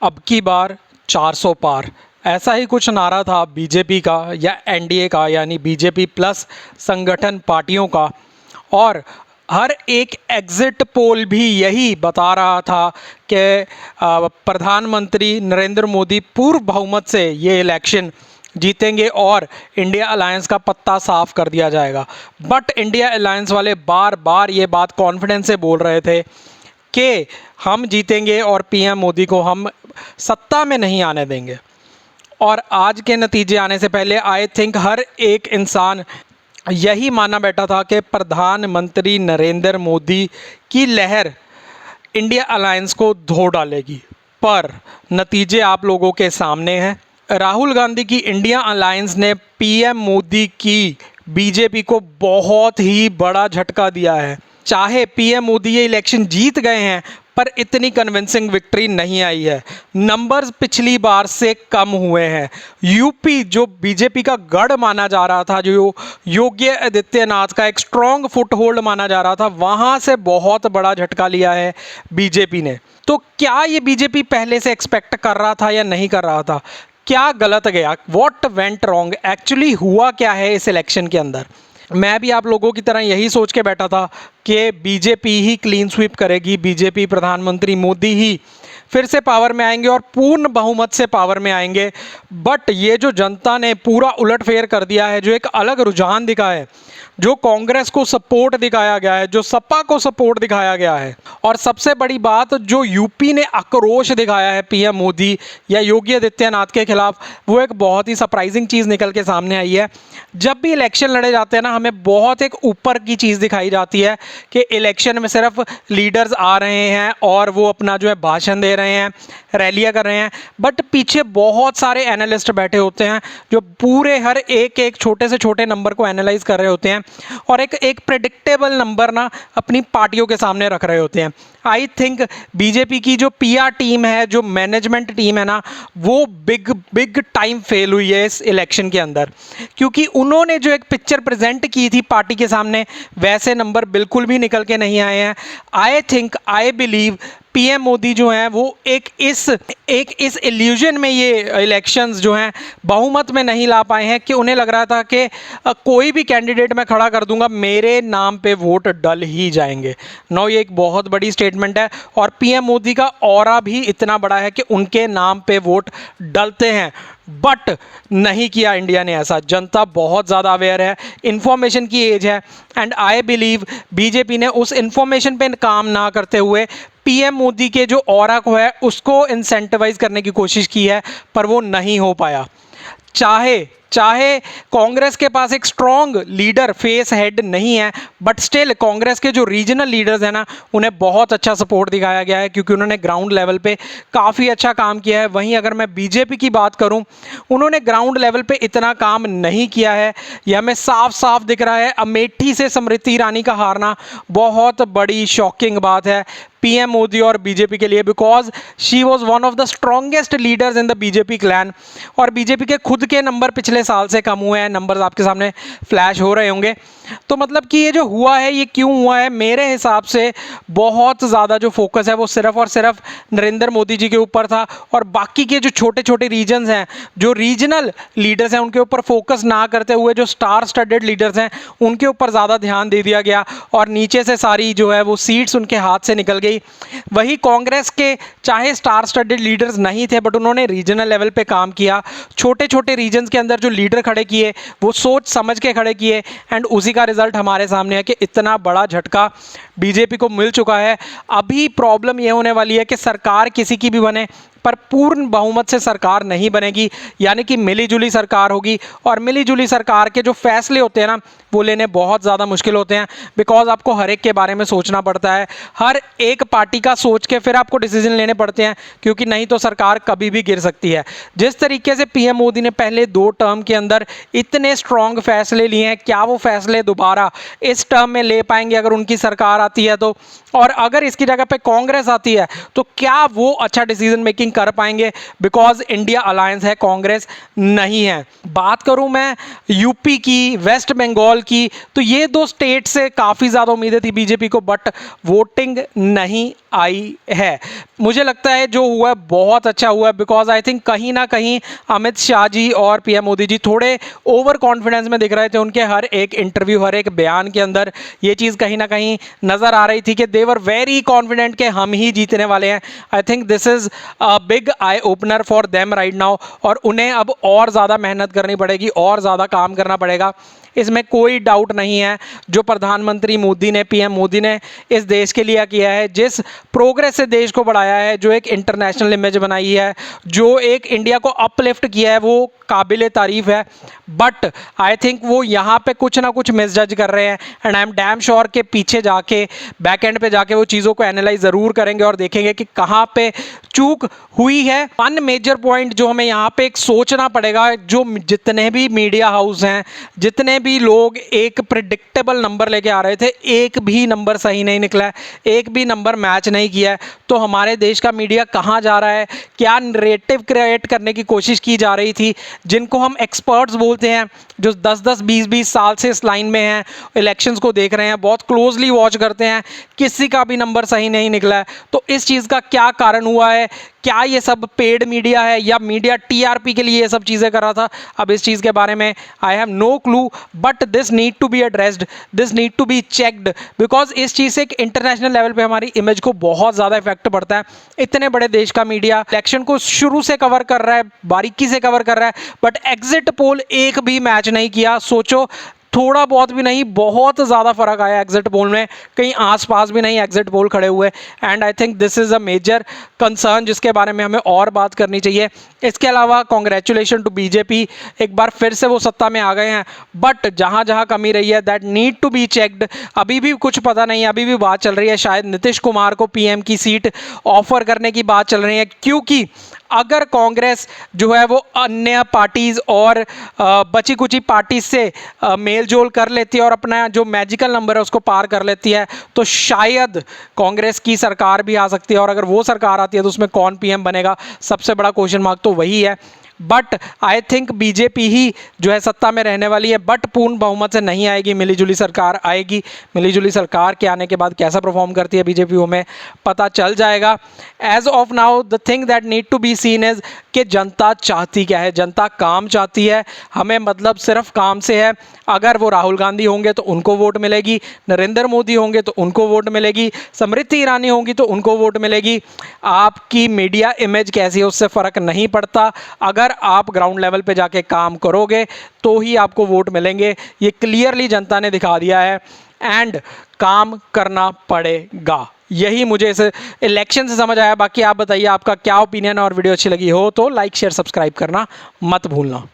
अब की बार 400 पार, ऐसा ही कुछ नारा था बीजेपी का या एनडीए का, यानी बीजेपी प्लस संगठन पार्टियों का। और हर एक एग्जिट पोल भी यही बता रहा था कि प्रधानमंत्री नरेंद्र मोदी पूर्ण बहुमत से ये इलेक्शन जीतेंगे और इंडिया अलायंस का पत्ता साफ कर दिया जाएगा। बट इंडिया अलायंस वाले बार बार ये बात कॉन्फिडेंस से बोल रहे थे कि हम जीतेंगे और पीएम मोदी को हम सत्ता में नहीं आने देंगे। और आज के नतीजे आने से पहले आई थिंक हर एक इंसान यही माना बैठा था कि प्रधानमंत्री नरेंद्र मोदी की लहर इंडिया अलायंस को धो डालेगी। पर नतीजे आप लोगों के सामने हैं। राहुल गांधी की इंडिया अलायंस ने पीएम मोदी की बीजेपी को बहुत ही बड़ा झटका दिया है। चाहे पीएम मोदी ये इलेक्शन जीत गए हैं, पर इतनी कन्विंसिंग विक्ट्री नहीं आई है। नंबर्स पिछली बार से कम हुए हैं। यूपी जो बीजेपी का गढ़ माना जा रहा था, जो योगी आदित्यनाथ का एक स्ट्रॉन्ग फुटहोल्ड माना जा रहा था, वहां से बहुत बड़ा झटका लिया है बीजेपी ने। तो क्या ये बीजेपी पहले से एक्सपेक्ट कर रहा था या नहीं कर रहा था? क्या गलत गया? What went wrong? एक्चुअली हुआ क्या है इस इलेक्शन के अंदर? मैं भी आप लोगों की तरह यही सोच के बैठा था कि बीजेपी ही क्लीन स्वीप करेगी, बीजेपी प्रधानमंत्री मोदी ही फिर से पावर में आएंगे और पूर्ण बहुमत से पावर में आएंगे। बट ये जो जनता ने पूरा उलटफेर कर दिया है, जो एक अलग रुझान दिखा है, जो कांग्रेस को सपोर्ट दिखाया गया है, जो सपा को सपोर्ट दिखाया गया है, और सबसे बड़ी बात जो यूपी ने आक्रोश दिखाया है पीएम मोदी या योगी आदित्यनाथ के खिलाफ, वो एक बहुत ही सरप्राइजिंग चीज़ निकल के सामने आई है। जब भी इलेक्शन लड़े जाते हैं ना, हमें बहुत एक ऊपर की चीज़ दिखाई जाती है कि इलेक्शन में सिर्फ लीडर्स आ रहे हैं और वो अपना जो है भाषण दे रहे हैं, रैलियां कर रहे हैं। बट पीछे बहुत सारे एनालिस्ट बैठे होते हैं जो पूरे हर एक छोटे से छोटे नंबर को एनालाइज कर रहे होते हैं और एक प्रेडिक्टेबल नंबर ना अपनी पार्टियों के सामने रख रहे होते हैं। आई थिंक बीजेपी की जो पीआर टीम है, जो मैनेजमेंट टीम है ना, वो बिग टाइम फेल हुई है इस इलेक्शन के अंदर, क्योंकि उन्होंने जो एक पिक्चर प्रेजेंट की थी पार्टी के सामने, वैसे नंबर बिल्कुल भी निकल के नहीं आए हैं। आई बिलीव पीएम मोदी जो हैं वो एक इस इल्यूजन में ये इलेक्शंस जो हैं बहुमत में नहीं ला पाए हैं कि उन्हें लग रहा था कि कोई भी कैंडिडेट मैं खड़ा कर दूंगा, मेरे नाम पे वोट डल ही जाएंगे। नो, ये एक बहुत बड़ी स्टेटमेंट है और पीएम मोदी का ऑरा भी इतना बड़ा है कि उनके नाम पे वोट डलते हैं। बट नहीं किया इंडिया ने ऐसा। जनता बहुत ज़्यादा अवेयर है, इंफॉर्मेशन की एज है, एंड आई बिलीव बीजेपी ने उस इंफॉर्मेशन पे काम ना करते हुए पीएम मोदी के जो ऑरा को है उसको इंसेंटिवाइज करने की कोशिश की है, पर वो नहीं हो पाया। चाहे कांग्रेस के पास एक स्ट्रॉन्ग लीडर फेस हेड नहीं है, बट स्टिल कांग्रेस के जो रीजनल लीडर्स हैं ना, उन्हें बहुत अच्छा सपोर्ट दिखाया गया है क्योंकि उन्होंने ग्राउंड लेवल पे काफ़ी अच्छा काम किया है। वहीं अगर मैं बीजेपी की बात करूं, उन्होंने ग्राउंड लेवल पे इतना काम नहीं किया है। यह हमें साफ साफ दिख रहा है। अमेठी से स्मृति ईरानी का हारना बहुत बड़ी शॉकिंग बात है पीएम मोदी और बीजेपी के लिए, because she was one of the strongest leaders in the BJP clan. और बीजेपी के खुद के नंबर पिछले साल से कम हुए हैं, नंबर्स आपके सामने फ्लैश हो रहे होंगे। तो मतलब कि ये जो हुआ है, ये क्यों हुआ है? मेरे हिसाब से बहुत ज़्यादा जो फोकस है वो सिर्फ और सिर्फ नरेंद्र मोदी जी के ऊपर था, और बाकी के जो छोटे छोटे रीजन्स हैं, जो रीजनल लीडर्स हैं, उनके ऊपर फोकस ना करते हुए जो स्टार स्टडेड लीडर्स हैं उनके ऊपर ज़्यादा ध्यान दे दिया गया और नीचे से सारी जो है वो सीट्स उनके हाथ से निकल गई। वही कांग्रेस के चाहे स्टार स्टडेड लीडर्स नहीं थे, बट उन्होंने रीजनल लेवल पे काम किया। छोटे छोटे रीजन्स के अंदर जो लीडर खड़े किए वो सोच समझ के खड़े किए, एंड उसी का रिजल्ट हमारे सामने है कि इतना बड़ा झटका बीजेपी को मिल चुका है। अभी प्रॉब्लम ये होने वाली है कि सरकार किसी की भी बने, पर पूर्ण बहुमत से सरकार नहीं बनेगी, यानी कि मिलीजुली सरकार होगी। और मिलीजुली सरकार के जो फैसले होते हैं ना, वो लेने बहुत ज़्यादा मुश्किल होते हैं, बिकॉज आपको हर एक के बारे में सोचना पड़ता है, हर एक पार्टी का सोच के फिर आपको डिसीजन लेने पड़ते हैं, क्योंकि नहीं तो सरकार कभी भी गिर सकती है। जिस तरीके से पीएम मोदी ने पहले 2 टर्म के अंदर इतने स्ट्रॉन्ग फैसले लिए हैं, क्या वो फैसले दोबारा इस टर्म में ले पाएंगे अगर उनकी सरकार आती है तो? और अगर इसकी जगह पे कांग्रेस आती है तो क्या वो अच्छा डिसीजन मेकिंग कर पाएंगे बिकॉज इंडिया अलायंस है, कांग्रेस नहीं है। बात करूं मैं यूपी की, वेस्ट बंगाल की, तो ये दो स्टेट से काफ़ी ज़्यादा उम्मीदें थी बीजेपी को, बट वोटिंग नहीं आई है। मुझे लगता है जो हुआ है बहुत अच्छा हुआ है, बिकॉज आई थिंक कहीं ना कहीं अमित शाह जी और पीएम मोदी जी थोड़े ओवर कॉन्फिडेंस में दिख रहे थे। उनके हर एक इंटरव्यू, हर एक बयान के अंदर ये चीज़ कहीं ना कहीं नज़र आ रही थी कि दे वर वेरी कॉन्फिडेंट कि हम ही जीतने वाले हैं। आई think this is a big eye opener for them right now, और उन्हें अब और ज़्यादा मेहनत करनी पड़ेगी, और ज़्यादा काम करना पड़ेगा, इसमें कोई डाउट नहीं है। जो प्रधानमंत्री मोदी ने, पीएम मोदी ने इस देश के लिए किया है, जिस प्रोग्रेस से देश को बढ़ाया है, जो एक इंटरनेशनल इमेज बनाई है, जो एक इंडिया को अपलिफ्ट किया है, वो काबिल तारीफ है। बट आई थिंक वो यहाँ पे कुछ ना कुछ मिसजज कर रहे हैं, and I am damn sure के पीछे जाके, बैक एंड पे जाके वो चीज़ों को एनालाइज ज़रूर करेंगे और देखेंगे कि कहाँ पे चूक हुई है। वन मेजर पॉइंट जो हमें यहाँ पे एक सोचना पड़ेगा, जो जितने भी मीडिया हाउस हैं, जितने भी लोग एक प्रिडिक्टेबल नंबर लेके आ रहे थे, एक भी नंबर सही नहीं निकला है, एक भी नंबर मैच नहीं किया है। तो हमारे देश का मीडिया कहाँ जा रहा है, क्या नरेटिव क्रिएट करने की कोशिश की जा रही थी, जिनको हम एक्सपर्ट्स बोलते हैं, जो 10-10, 20-20 साल से इस लाइन में हैं, इलेक्शंस को देख रहे हैं, बहुत क्लोजली वॉच करते हैं, किसी का भी नंबर सही नहीं निकला है। तो इस चीज़ का क्या कारण हुआ है? क्या ये सब पेड मीडिया है, या मीडिया टीआरपी के लिए ये सब चीज़ें कर रहा था? अब इस चीज़ के बारे में I have no clue, but this need to be addressed, this need to be checked, because इस चीज़ से एक इंटरनेशनल लेवल पे हमारी इमेज को बहुत ज़्यादा इफेक्ट पड़ता है। इतने बड़े देश का मीडिया इलेक्शन को शुरू से कवर कर रहा है, बारीकी से कवर कर रहा है, बट एग्जिट पोल एक भी मैच नहीं किया। सोचो, थोड़ा बहुत भी नहीं, बहुत ज़्यादा फर्क आया एग्जिट पोल में, कहीं आसपास भी नहीं एग्जिट पोल खड़े हुए। And I think this is a major concern जिसके बारे में हमें और बात करनी चाहिए। इसके अलावा कॉन्ग्रेचुलेशन टू बीजेपी, एक बार फिर से वो सत्ता में आ गए हैं, बट जहाँ जहाँ कमी रही है that need to be checked. अभी भी कुछ पता नहीं है, अभी भी बात चल रही है शायद नीतीश कुमार को पीएम की सीट ऑफर करने की बात चल रही है, क्योंकि अगर कांग्रेस जो है वो अन्य पार्टीज और बची कुची पार्टी से मेल जोल कर लेती है और अपना जो मैजिकल नंबर है उसको पार कर लेती है, तो शायद कांग्रेस की सरकार भी आ सकती है। और अगर वो सरकार आती है तो उसमें कौन पीएम बनेगा, सबसे बड़ा क्वेश्चन मार्क तो वही है। बट आई थिंक बीजेपी ही जो है सत्ता में रहने वाली है, बट पूर्ण बहुमत से नहीं आएगी, मिलीजुली सरकार आएगी। मिलीजुली सरकार के आने के बाद कैसा परफॉर्म करती है बीजेपी, हमें पता चल जाएगा। As of now the thing that need to be seen is कि जनता चाहती क्या है। जनता काम चाहती है, हमें मतलब सिर्फ काम से है। अगर वो राहुल गांधी होंगे तो उनको वोट मिलेगी, नरेंद्र मोदी होंगे तो उनको वोट मिलेगी, स्मृति ईरानी होंगी तो उनको वोट मिलेगी। आपकी मीडिया इमेज कैसी है उससे फ़र्क नहीं पड़ता, अगर आप ग्राउंड लेवल पे जाके काम करोगे तो ही आपको वोट मिलेंगे। ये क्लियरली जनता ने दिखा दिया है, एंड काम करना पड़ेगा। यही मुझे इस इलेक्शन से समझ आया। बाकी आप बताइए आपका क्या ओपिनियन है, और वीडियो अच्छी लगी हो तो लाइक शेयर सब्सक्राइब करना मत भूलना।